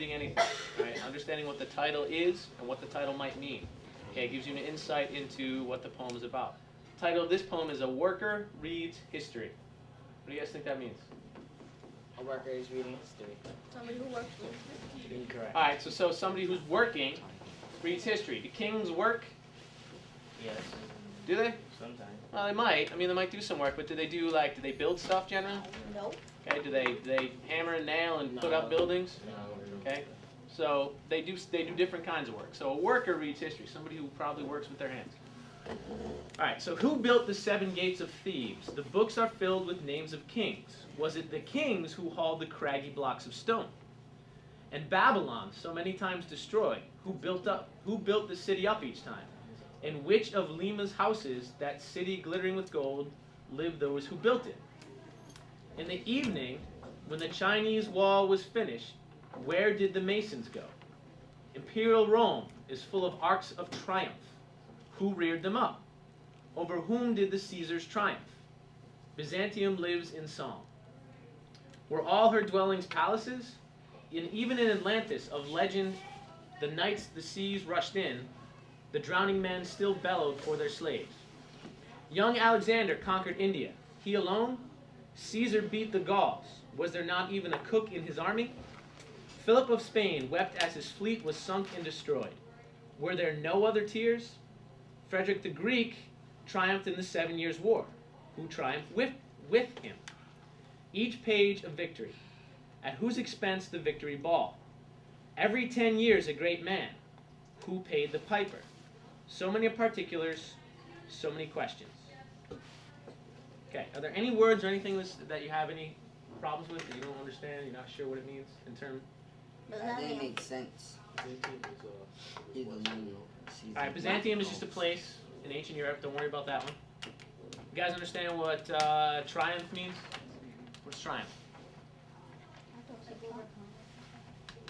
reading anything, right? Understanding what the title is and what the title might mean. Okay, it gives you an insight into what the poem is about. The title of this poem is A Worker Reads History. What do you guys think that means? A worker is reading history. Somebody who works with history. Incorrect. All right, so somebody who's working reads history. Do kings work? Yes. Do they? Sometimes. Well, they might. I mean, they might do some work, but do they build stuff generally? Nope. Okay, do they hammer and nail and put up buildings? No. Okay, so they do different kinds of work. So a worker reads history, somebody who probably works with their hands. All right, so who built the 7 gates of Thebes? The books are filled with names of kings. Was it the kings who hauled the craggy blocks of stone? And Babylon, so many times destroyed, who built the city up each time? In which of Lima's houses, that city glittering with gold, lived those who built it? In the evening, when the Chinese wall was finished, where did the masons go? Imperial Rome is full of arcs of triumph. Who reared them up? Over whom did the Caesars triumph? Byzantium lives in song. Were all her dwellings palaces? Even in Atlantis of legend, the nights the seas rushed in, the drowning men still bellowed for their slaves. Young Alexander conquered India. He alone? Caesar beat the Gauls. Was there not even a cook in his army? Philip of Spain wept as his fleet was sunk and destroyed. Were there no other tears? Frederick the Greek triumphed in the 7 Years' War. Who triumphed with him? Each page a victory. At whose expense the victory ball? Every 10 years a great man. Who paid the piper? So many particulars, so many questions. Okay, are there any words or anything that you have any problems with that you don't understand, you're not sure what it means in terms? Byzantium. That didn't make sense. Alright, Byzantium is just a place in ancient Europe, don't worry about that one. You guys understand what triumph means? What's triumph?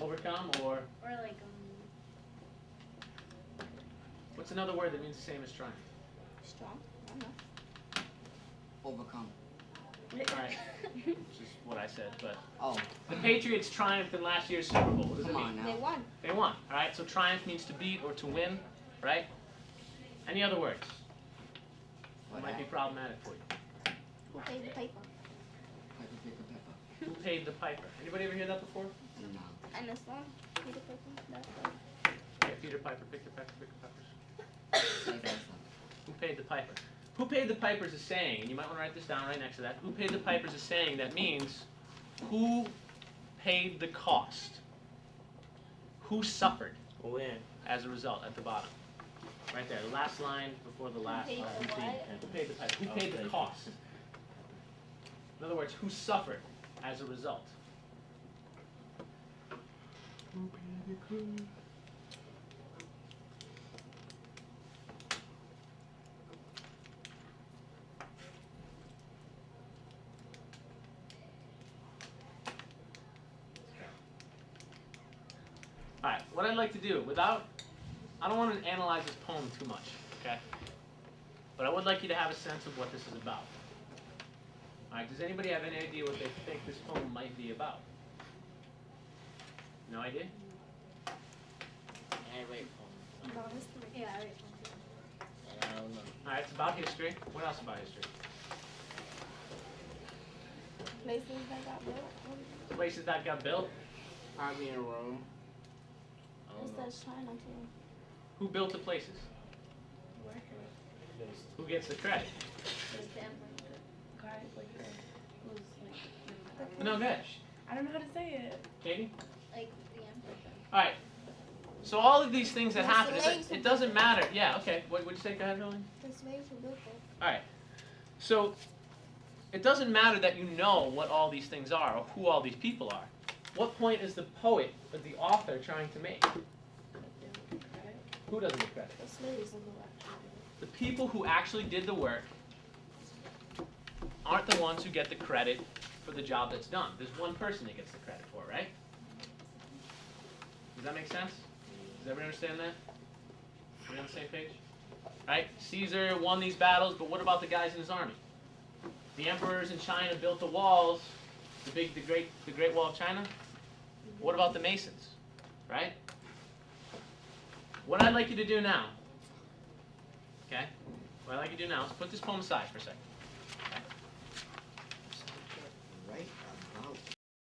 Overcome or like what's another word that means the same as triumph? strong. I don't know. Overcome. Alright, which is what I said, but Oh, the Patriots triumphed in last year's Super Bowl. What does it come mean? on They now. won. They won. Alright, so triumph means to beat or to win, right? Any other words that might be problematic for you? Who paid the paper? Pepper, picker, pepper. Who paid the piper? Anybody ever hear that before? No. And this one? Paid the paper? That's right. Yeah, Peter Piper picked the peppers, picked the peppers. Say that stuff. Who paid the piper? Who paid the piper is a saying, and you might want to write this down right next to that. Who paid the piper is a saying that means who paid the cost? Who suffered When? as a result at the bottom? Right there, the last line before the last paid line. the what? Who paid the piper? Who paid the cost? In other words, who suffered as a result? Who paid the cost? Alright, what I'd like to do, I don't want to analyze this poem too much, okay? But I would like you to have a sense of what this is about. Alright, does anybody have any idea what they think this poem might be about? No idea? I write poems. About history. Yeah, I read And I don't know. Alright, it's about history. What else about history? places that got built. Places that got built. Probably in Rome. I It don't know. says China too. Who built the places? Workers. Who gets the credit? It's the emperor. No, good. I don't know how to say it. Katie? Like the emperor. Alright. So all of these things that The happen, slaves it who doesn't matter. Yeah, okay. What would you say? Go ahead, Roland. The slaves who built it. Alright. So it doesn't matter that you know what all these things are or who all these people are. What point is the poet or the author trying to make? Who doesn't get credit? The slaves in the left. The people who actually did the work aren't the ones who get the credit for the job that's done. There's one person that gets the credit for it, right? Does that make sense? Does everyone understand that? Are we on the same page? Right? Caesar won these battles, but what about the guys in his army? The emperors in China built the walls, the Great Wall of China. What about the Masons? right? What I'd like you to do now, okay? What I'd like you to do now is put this poem aside for a second. Okay?